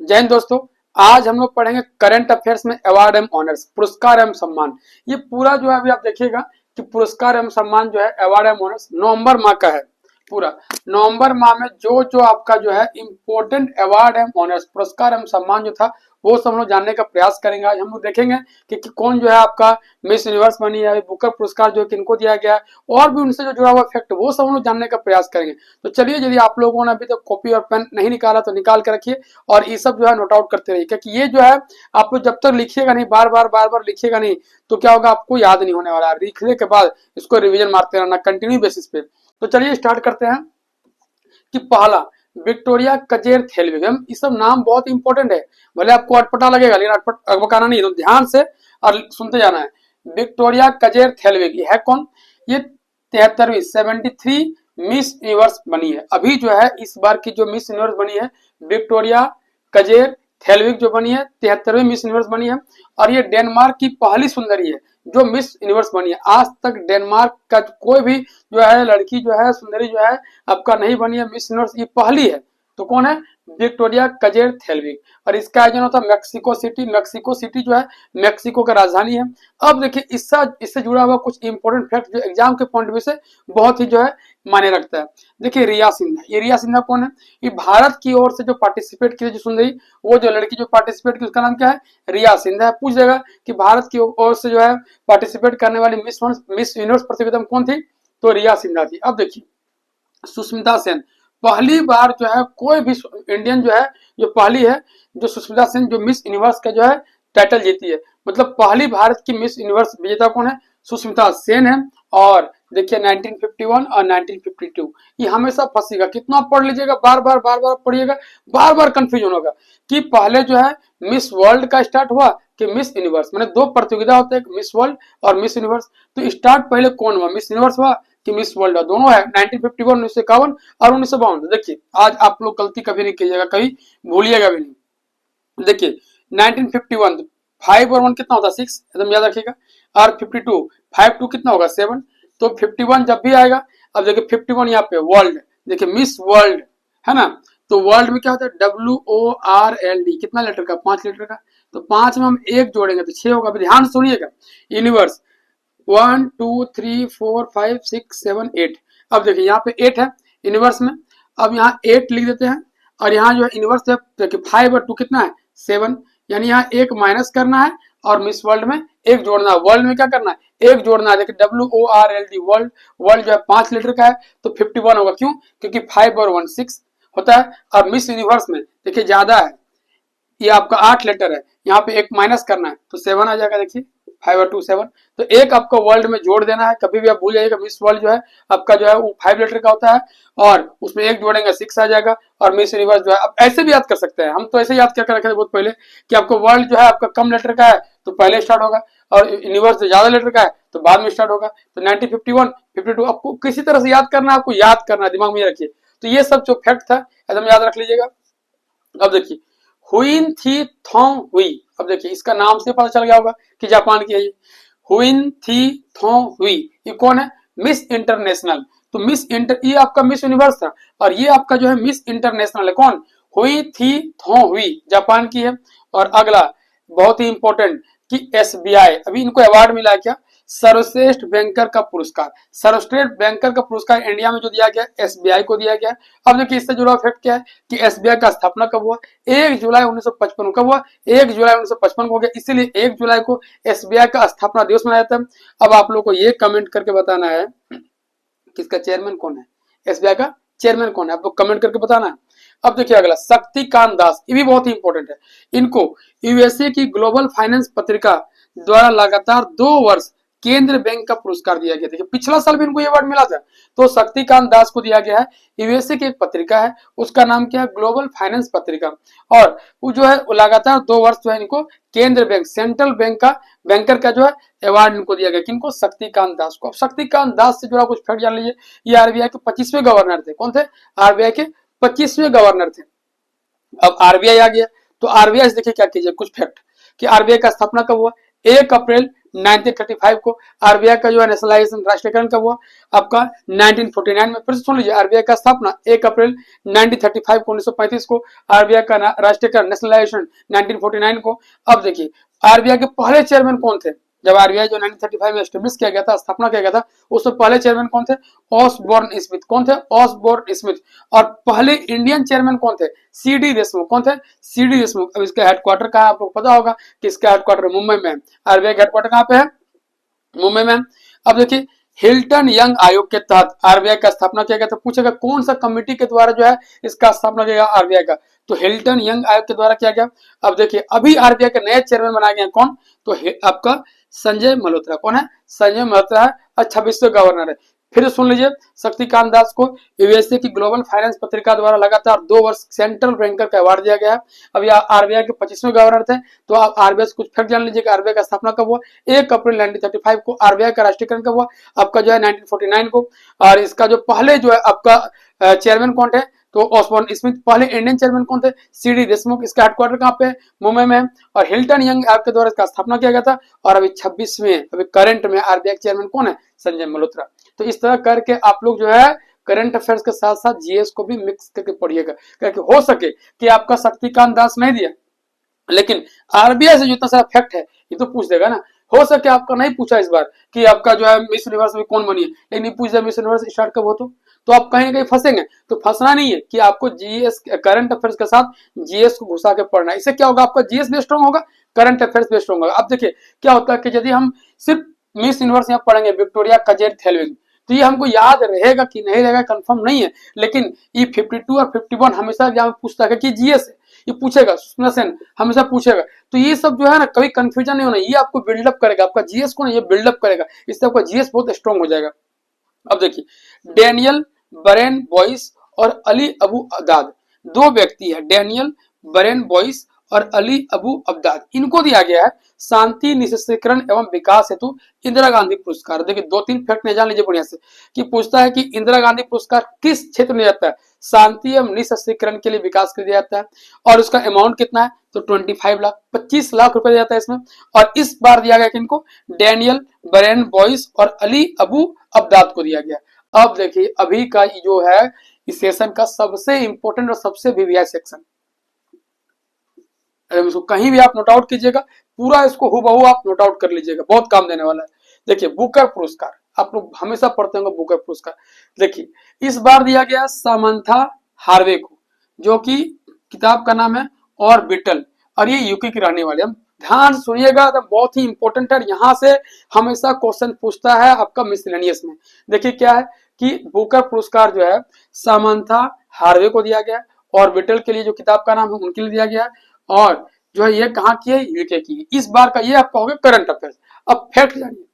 जय हिंद दोस्तों। आज हम लोग पढ़ेंगे करंट अफेयर्स में अवार्ड एवं ऑनर्स, पुरस्कार एवं सम्मान। ये पूरा जो है अभी आप देखिएगा कि पुरस्कार एवं सम्मान जो है अवार्ड एवं ऑनर्स नवंबर माह का है। पूरा नवंबर माह में जो जो आपका जो है इंपॉर्टेंट अवार्ड एवं ऑनर्स, पुरस्कार एवं सम्मान जो था वो सब हम लोग जानने का प्रयास करेंगे। आज हम लोग देखेंगे कि कौन जो है आपका मिस यूनिवर्स बनी है, बुकर पुरस्कार जो है किनको दिया गया है, और भी उनसे जो जुड़ा हुआ फैक्ट वो सब हम लोग जानने का प्रयास करेंगे। तो चलिए, यदि आप लोगों ने अभी तक कॉपी और पेन नहीं निकाला तो निकाल के रखिए और ये सब जो है नोट आउट करते रहिए, क्योंकि ये जो है आप लोग जब तक लिखिएगा नहीं, बार बार लिखिएगा नहीं, तो क्या होगा, आपको याद नहीं होने वाला है। लिखने के बाद इसको रिवीजन मारते रहना कंटिन्यू बेसिस पे। तो चलिए स्टार्ट करते हैं कि पहला विक्टोरिया कजेर थेलविगम। ये सब नाम बहुत इंपॉर्टेंट है, भले आपको अटपटा लगेगा लेकिन अटपटाना नहीं, तो ध्यान से और सुनते जाना है। विक्टोरिया कजेर थेलविग है कौन? ये 73वीं 73 मिस यूनिवर्स बनी है। अभी जो है इस बार की जो मिस यूनिवर्स बनी है विक्टोरिया कजेर थेलविग जो बनी है 73वीं मिस यूनिवर्स बनी है। और ये डेनमार्क की पहली सुंदरी है जो मिस यूनिवर्स बनी है। आज तक डेनमार्क का कोई भी जो है लड़की जो है सुंदरी जो है आपका नहीं बनी है मिस यूनिवर्स, ये पहली है। तो कौन है? विक्टोरिया कजेर थेलविग। और इसका आयोजन होता है मेक्सिको सिटी। मेक्सिको सिटी जो है मेक्सिको का राजधानी है। अब देखिए इससे जुड़ा हुआ कुछ इंपॉर्टेंट फैक्ट जो एग्जाम के पॉइंट ऑफ व्यू से बहुत ही जो है मायने रखता है। देखिए रिया सिन्हा, ये रिया सिन्हा कौन है? ये भारत की ओर से जो पार्टिसिपेट की जो सुंदरी, वो जो लड़की जो पार्टिसिपेट की उसका नाम क्या है? रिया सिन्हा है। पूछ देगा कि भारत की ओर से जो है पार्टिसिपेट करने वाली मिस यूनिवर्स प्रतियोगिता में कौन थी? तो रिया सिन्हा थी। अब देखिए सुष्मिता सेन, पहली बार जो है कोई भी इंडियन जो है जो पहली है, जो सुष्मिता सेन जो मिस यूनिवर्स का जो है टाइटल जीती है। मतलब पहली भारत की मिस यूनिवर्स विजेता कौन है? सुष्मिता सेन है। और देखिए 1951 और 1952, ये हमेशा फंसेगा। कितना पढ़ लीजिएगा, बार बार पढ़िएगा, बार बार कंफ्यूजन होगा कि पहले जो है मिस वर्ल्ड का स्टार्ट हुआ कि मिस यूनिवर्स। मैंने दो प्रतियोगिता होते हैं, मिस वर्ल्ड और मिस यूनिवर्स। तो स्टार्ट पहले कौन हुआ, मिस यूनिवर्स हुआ कि मिस वर्ल्ड? दोनों है, 1951 1951 और 1952। देखिए आज आप लोग गलती कभी नहीं कीजिएगा, कभी भूलिएगा भी नहीं। देखिए 1951 5 और 1 कितना होता है? 6, एकदम याद रखिएगा। और 52 5 2 कितना होगा? 7। तो 51 जब भी आएगा, अब देखिए 51 यहाँ पे वर्ल्ड, देखिए मिस वर्ल्ड है ना। तो वर्ल्ड में क्या होता है? WORLD, कितना लेटर का? 5 लेटर का। तो 5 में हम एक जोड़ेंगे तो 6 होगा। ध्यान सुनिएगा, यूनिवर्स 1 2 3 4 5 6 7 8। अब देखिए यहाँ पे 8 है यूनिवर्स में। अब यहाँ 8 लिख देते हैं और यहाँ जो है यूनिवर्स है देखिए 5 और 2 कितना है? 7। यानी यहाँ एक माइनस करना है और मिस वर्ल्ड में एक जोड़ना है। वर्ल्ड में क्या करना है? एक जोड़ना है। देखिए WORLD वर्ल्ड, वर्ल्ड जो है 5 लीटर का है तो 51 होगा। क्यों? क्योंकि 5 और 1 6 होता है। और मिस यूनिवर्स में देखिए ज्यादा है, ये आपका 8 लेटर है, यहाँ पे एक माइनस करना है तो 7 आ जाएगा। देखिए 5 और 2 7। तो एक आपको वर्ल्ड में जोड़ देना है। कभी भी आप भूल जाइएगा, मिस वर्ल्ड जो है आपका जो है वो 5 लेटर का होता है और उसमें एक जोड़ेंगे 6 आ जाएगा। और मिस यूनिवर्स जो है आप ऐसे भी याद कर सकते हैं। हम तो ऐसे याद क्या रखे थे बहुत पहले कि आपको वर्ल्ड जो है आपका कम लेटर का है तो पहले स्टार्ट होगा, और यूनिवर्स जो ज्यादा लेटर का है तो बाद में स्टार्ट होगा। तो 1951 52 आपको किसी तरह से याद करना है, आपको याद करना है, दिमाग में रखिए। तो ये सब जो फैक्ट था एकदम याद रख लीजिएगा। अब देखिए हुइन थी थोंग हुई। अब देखिए इसका नाम से पता चल गया होगा कि जापान की है ये। हुइन थी थोंग हुई, ये कौन है? Miss international. तो ये आपका मिस यूनिवर्स था और ये आपका जो है मिस इंटरनेशनल है। कौन? हुई थी थोंग हुई, जापान की है। और अगला बहुत ही इंपॉर्टेंट कि एसबीआई, अभी इनको अवार्ड मिला क्या? सर्वश्रेष्ठ बैंकर का पुरस्कार। सर्वश्रेष्ठ बैंकर का पुरस्कार इंडिया में जो दिया गया एसबीआई को दिया गया। अब देखिए इससे जुड़ा फैक्ट क्या है कि एसबीआई का स्थापना कब हुआ? 1 जुलाई 1955 कब हुआ? 1 जुलाई 1955 को हो गया, इसीलिए 1 जुलाई को एसबीआई का स्थापना दिवस मनाया जाता है। अब आप लोग को ये कमेंट करके बताना है कि इसका चेयरमैन कौन है, एसबीआई का चेयरमैन कौन है, आप लोग कमेंट करके बताना है। अब देखिए अगला शक्तिकांत दास, ये भी बहुत ही इंपॉर्टेंट है। इनको यूएसए की ग्लोबल फाइनेंस पत्रिका द्वारा लगातार 2 वर्ष केंद्र बैंक का पुरस्कार दिया गया। देखिए पिछला साल भी इनको ये अवार्ड मिला था। तो शक्तिकांत दास को दिया गया है, यूएसए की एक पत्रिका है, उसका नाम क्या है? ग्लोबल फाइनेंस पत्रिका। और वो जो है लगातार 2 वर्ष जो है इनको केंद्र बैंक, सेंट्रल बैंक का बैंकर का जो है अवार्ड इनको दिया गया। किनको? शक्तिकांत दास को। अब शक्तिकांत दास से जुड़ा कुछ फैक्ट जान लीजिए। ये आरबीआई के 25वें गवर्नर थे। कौन थे? आरबीआई के 25वें गवर्नर थे। अब आरबीआई आ गया तो आरबीआई से देखिए क्या कीजिए कुछ फैक्ट कि आरबीआई का स्थापना कब हुआ? 1 अप्रैल 1935 को। आरबीआई का जो है नेशनलाइजेशन राष्ट्रीयकरण कब हुआ? आपका 1949 में। फिर से सुन लीजिए, आरबीआई का स्थापना 1 अप्रैल 1935 को, 1935 को। आरबीआई का राष्ट्रीयकरण नेशनलाइजेशन 1949 को। अब देखिए आरबीआई के पहले चेयरमैन कौन थे? जब आरबीआई जो 1935 में एस्टेब्लिश किया गया था, स्थापना किया गया था, उससे पहले चेयरमैन कौन थे? Osborne Smith. कौन थे? Osborne Smith. और पहले इंडियन चेयरमैन कौन थे? सीडी देशमुख। कौन थे? सीडी देशमुख। अब इसका हेडक्वार्टर कहाँ है? आप लोग पता होगा कि इसका हेडक्वार्टर मुंबई में है। आरबीआई का हेडक्वार्टर कहाँ पे है? मुंबई में। अब देखिए हिल्टन यंग आयोग के तहत आरबीआई का स्थापना किया गया था। पूछेगा कौन सा कमेटी के द्वारा जो है इसका स्थापना किया गया आरबीआई का? तो हिल्टन यंग आयोग के द्वारा किया गया। अब देखिए अभी आरबीआई के नए चेयरमैन बनाए गए कौन? तो आपका संजय मल्होत्रा। कौन है? संजय मल्होत्रा है और 26वें गवर्नर है। फिर सुन लीजिए शक्तिकांत दास को यूएसए की ग्लोबल फाइनेंस पत्रिका द्वारा लगातार 2 वर्ष सेंट्रल बैंकर का अवार्ड दिया गया है। अब यह आरबीआई के 25वें गवर्नर थे। तो आप आरबीआई से कुछ फैक्ट जान लीजिए कि आरबीआई का स्थापना कब हुआ? 1 अप्रैल 1935 को। आरबीआई का राष्ट्रीयकरण कब हुआ? आपका जो है 1949 को। और इसका जो पहले जो है आपका चेयरमैन कौन थे? तो ऑसबोर्न स्मिथ। पहले इंडियन चेयरमैन कौन थे? सीडी देशमुख। इसका हेडक्वार्टर कहाँ पे है? मुंबई में है। और हिल्टन यंग आयोग के द्वारा इसका स्थापना किया गया था। और अभी 26वें अभी करंट में आरबीआई चेयरमैन कौन है? संजय मल्होत्रा। तो इस तरह करके आप लोग जो है करंट अफेयर्स के साथ साथ जीएस को भी मिक्स करके पढ़िएगा, करके हो सके कि आपका शक्तिकांत दास नहीं दिया, लेकिन आरबीआई से जो इतना सारा फैक्ट है ये तो पूछ देगा ना। हो सके आपका नहीं पूछा इस बार कि आपका जो है मिस यूनिवर्स में कौन बनी है, लेकिन ये पूछ दिया मिस यूनिवर्स स्टार्ट कब हो, तो आप कहीं ना कहीं फंसेंगे। तो फंसना नहीं है कि आपको जीएस करंट अफेयर्स के साथ जीएस को घुसा के पढ़ना है। इससे क्या होगा? आपका जीएस भी स्ट्रॉन्ग होगा, करंट अफेयर्स भी स्ट्रॉन्ग होगा। अब देखिए क्या होता है कि यदि हम सिर्फ मिस यूनिवर्स यहाँ पढ़ेंगे विक्टोरिया कजेर थेलविन, तो ये हमको याद रहेगा कि नहीं रहेगा कंफर्म नहीं है। लेकिन ये 52 और 51 हमेशा यहाँ पूछता है कि जीएस है, ये पूछेगा, सुनसन हमेशा पूछेगा। तो ये सब जो है ना कभी कंफ्यूजन नहीं होना, ये आपको बिल्डअप करेगा, आपका जीएस को ना ये बिल्डअप करेगा, इससे आपका जीएस बहुत स्ट्रॉन्ग हो जाएगा। अब देखिए डेनियल बरेन बॉयस और अली अबू अब्दाद, 2 व्यक्ति है, डेनियल बरेन बॉयस और अली अबू अब्दाद। इनको दिया गया है शांति निःशस्त्रीकरण एवं विकास हेतु इंदिरा गांधी पुरस्कार। देखिए 2-3 फैक्ट जान लीजिए बढ़िया से कि पूछता है कि इंदिरा गांधी पुरस्कार किस क्षेत्र में जाता है? शांति एवं निःशस्त्रीकरण के लिए विकास के लिए जाता है। और उसका अमाउंट कितना है? तो 25 लाख, 25 लाख रुपए जाता है इसमें। और इस बार दिया गया किनको? डेनियल बरेन बॉयस और अली अबू अब्दाद को दिया गया। अब देखिए अभी का जो है इस सेशन का सबसे इंपॉर्टेंट और सबसे वीवीआई सेक्शन, इसको कहीं भी आप नोट आउट कीजिएगा, पूरा इसको हूबहू आप नोट आउट कर लीजिएगा, बहुत काम देने वाला है। देखिए बुकर पुरस्कार आप लोग हमेशा पढ़ते होंगे, बुकर पुरस्कार देखिए इस बार दिया गया सामंथा हार्वे को, जो कि किताब का नाम है ऑर्बिटल, और ये यूके की रहने वाली। हम ध्यान से सुनिएगा, तो बहुत ही इंपॉर्टेंट है, यहाँ से हमेशा क्वेश्चन पूछता है आपका मिसलेनियस में। देखिए क्या है कि बुकर पुरस्कार जो है सामंथा हार्वे को दिया गया, ऑर्बिटल के लिए जो किताब का नाम है उनके लिए दिया गया, और जो है ये कहाँ की है? यूके की है। इस बार का ये आपका हो गया करंट अफेयर्स। अब फैक्ट जानिए,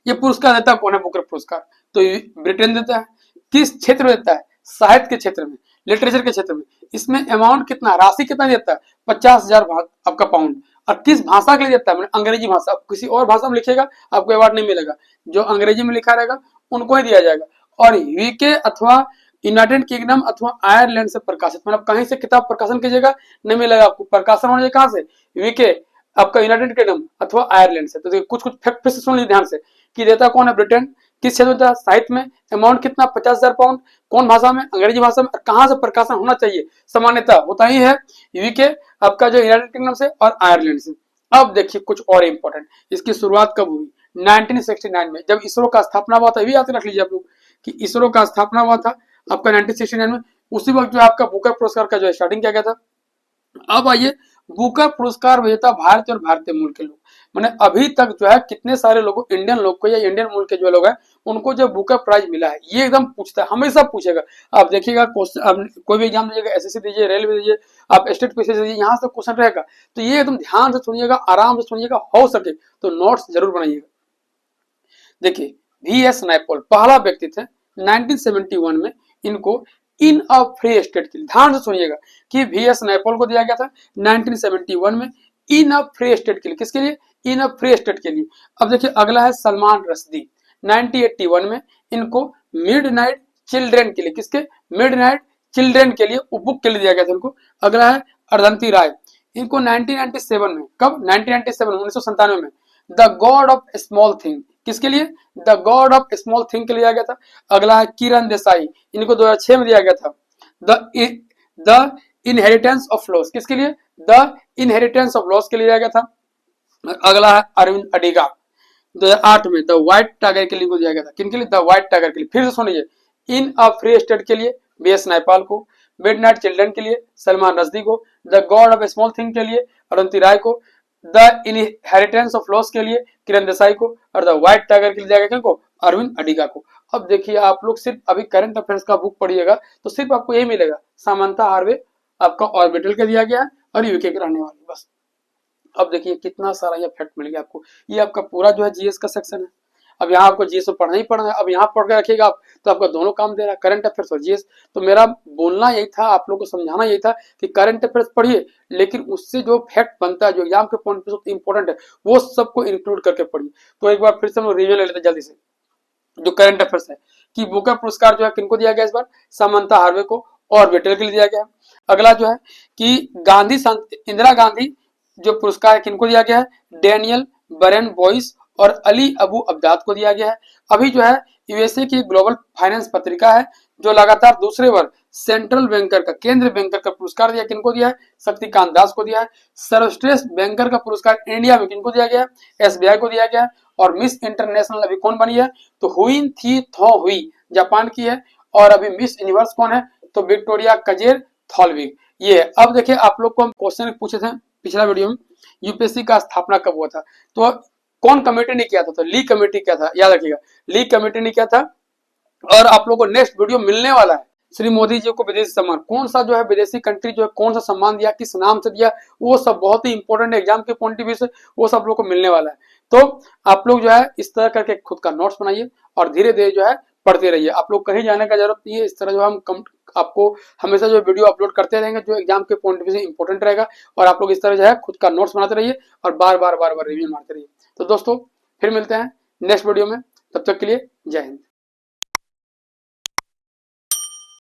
ये पुरस्कार देता कौन है? बुकर पुरस्कार तो ब्रिटेन देता है। किस क्षेत्र में देता है? साहित्य के क्षेत्र में, लिटरेचर के क्षेत्र में। इसमें अमाउंट कितना, राशि कितना देता है? 50,000 आपका पाउंड। और किस भाषा के लिए देता है? अंग्रेजी भाषा। आप किसी और भाषा में लिखिएगा आपको अवार्ड नहीं मिलेगा, जो अंग्रेजी में लिखा रहेगा उनको ही दिया जाएगा। और यूके अथवा यूनाइटेड किंगडम अथवा आयरलैंड से प्रकाशित, मतलब कहीं से किताब प्रकाशन कीजिएगा नहीं मिलेगा आपको, प्रकाशन होने कहाँ से? यूके, आपका यूनाइटेड किंगडम अथवा आयरलैंड से। तो देखिए कुछ फैक्ट फिर से सुन लीजिए ध्यान से कि देता कौन है? ब्रिटेन। किस क्षेत्र में? साहित्य में। अमाउंट कितना? 50,000 पाउंड। कौन भाषा में? अंग्रेजी भाषा में। कहां से प्रकाशन होना चाहिए? सामान्यतः होता ही है यूके, आपका जो यूनाइटेड किंगडम से और आयरलैंड से। अब देखिए कुछ और इंपॉर्टेंट, इसकी शुरुआत कब हुई? 1969 में, जब इसरो का स्थापना हुआ था। ये याद रख लीजिए आप लोग कि इसरो का स्थापना हुआ था आपका 1969 में। उसी वक्त जो आपका बुकर पुरस्कार का जो स्टार्टिंग किया गया था। अब आइए बुकर पुरस्कार विजेता भारतीय और भारतीय मूल के लोग, मैंने अभी तक जो है कितने सारे लोगों, इंडियन लोग को या इंडियन मूल के जो लोग हैं उनको जो बुकर प्राइज मिला है, ये एकदम पूछता है, हमेशा पूछेगा। आप देखिएगा क्वेश्चन, कोई भी एग्जाम दीजिएगा, एसएससी दीजिए, रेलवे दीजिए, आप स्टेट पीसीएस दीजिए, यहाँ से क्वेश्चन रहेगा। तो ये एकदम ध्यान से सुनिएगा, आराम से सुनिएगा, हो सके तो नोट्स जरूर बनाइएगा। देखिए वी.एस. नायपॉल पहला व्यक्ति थे 1971 में, इनको इन अ फ्री स्टेट के लिए, ध्यान से सुनिएगा कि वी.एस. नायपॉल को दिया गया था 1971 में इन अ फ्री स्टेट के लिए। किसके लिए? इन अ फ्री स्टेट के लिए। अब देखिए अगला है सलमान रश्दी 1981 में, इनको मिडनाइट चिल्ड्रेन के लिए, किसके? मिडनाइट चिल्ड्रेन के लिए, बुक के लिए दिया गया था इनको। अगला है अरधंती राय, इनको 1997 में, कब? 1997 1997 में the God of small thing, किसके लिए? The God of small thing के लिए दिया गया था। अगला है किरण देसाई, इनको 2006 में दिया गया था। द इनहेरिटेंस ऑफ लॉस, किसके लिए? द इनहेरिटेंस ऑफ लॉस के लिए दिया गया था। अगला है अरविंद अडिगा, 2008 में द व्हाइट टाइगर के लिए दिया गया था। किन के लिए? द व्हाइट टाइगर के लिए। फिर से सुनिए, इन अ फ्री स्टेट के लिए बीएस नायपाल को, मिडनाइट चिल्ड्रन के लिए सलमान रश्दी को, the God of small thing के लिए अरुंधति राय को, द इनहेरिटेंस ऑफ लॉस के लिए किरण देसाई को, और द व्हाइट टाइगर के लिए दिया गया किनको? अरविंद अडिगा को। अब देखिए आप लोग सिर्फ अभी करंट अफेयर्स का बुक पढ़िएगा तो सिर्फ आपको यही मिलेगा, सामंता हार्वे आपका ऑर्बिटल का दिया गया है और यूके के रहने वाली, बस। अब देखिए कितना सारा ये फैक्ट मिल गया आपको। ये आपका पूरा जो है जीएस का सेक्शन है। अब यहाँ आपको जीएस में पढ़ना ही पढ़ना है। अब यहाँ पढ़ के रखिएगा आप तो आपका दोनों काम दे रहा है, करंट अफेयर्स और जीएस। तो मेरा बोलना यही था, आप लोगों को समझाना यही था कि करंट अफेयर्स पढ़िए, लेकिन उससे जो फैक्ट बनता है, जो एग्जाम के पॉइंट ऑफ इंपॉर्टेंट है, वो सबको इंक्लूड करके पढ़िए। तो एक बार फिर से हम लोग रिविजन ले लेते हैं जल्दी से, जो करंट अफेयर्स है कि बुकर पुरस्कार जो है किनको दिया गया इस बार? सामंता हार्वे को और बेटल के लिए दिया गया है। अगला जो है कि इंदिरा गांधी जो पुरस्कार है किनको दिया गया है? डेनियल बरेन बॉयस और अली अबू अब्दाद को दिया गया है। अभी जो है यूएसए की ग्लोबल फाइनेंस पत्रिका है जो लगातार दूसरे बार सेंट्रल बैंकर का, केंद्रीय बैंकर का पुरस्कार दिया, किनको दिया है? शक्तिकांत दास को दिया है। सर्वश्रेष्ठ बैंकर का पुरस्कार इंडिया में किनको दिया गया है? एसबीआई को दिया गया है। और मिस इंटरनेशनल अभी कौन बनी है? तो हुइन थी थो हुई जापान की है। और अभी मिस यूनिवर्स कौन है? तो विक्टोरिया कजेर थॉलविग ये है। अब देखिए आप लोग को हम क्वेश्चन पूछे थे पिछला वीडियो में, यूपीएससी का स्थापना कब हुआ था? तो कौन कमेटी ने किया था? तो ली कमेटी किया था, याद रखिएगा, ली कमेटी ने किया था। और आप लोगों को नेक्स्ट वीडियो मिलने वाला है, श्री मोदी जी को विदेशी सम्मान, कौन सा जो है विदेशी कंट्री जो है कौन सा सम्मान दिया, किस नाम से दिया, वो सब बहुत ही इंपॉर्टेंट एग्जाम के पॉइंट ऑफ व्यू से वो सब लोग को मिलने वाला है। तो आप लोग जो है इस तरह करके खुद का नोट्स बनाइए और धीरे धीरे जो है पढ़ते रहिए। आप लोग कहीं जाने का जरूरत नहीं है, इस तरह जो हम आपको हमेशा जो वीडियो अपलोड करते रहेंगे जो एग्जाम के पॉइंट ऑफ व्यू से इंपॉर्टेंट रहेगा। और आप लोग इस तरह जो है खुद का नोट्स बनाते रहिए और बार बार रिव्यू मारते रहिए। तो दोस्तों फिर मिलते हैं नेक्स्ट वीडियो में, तब तक के लिए जय हिंद।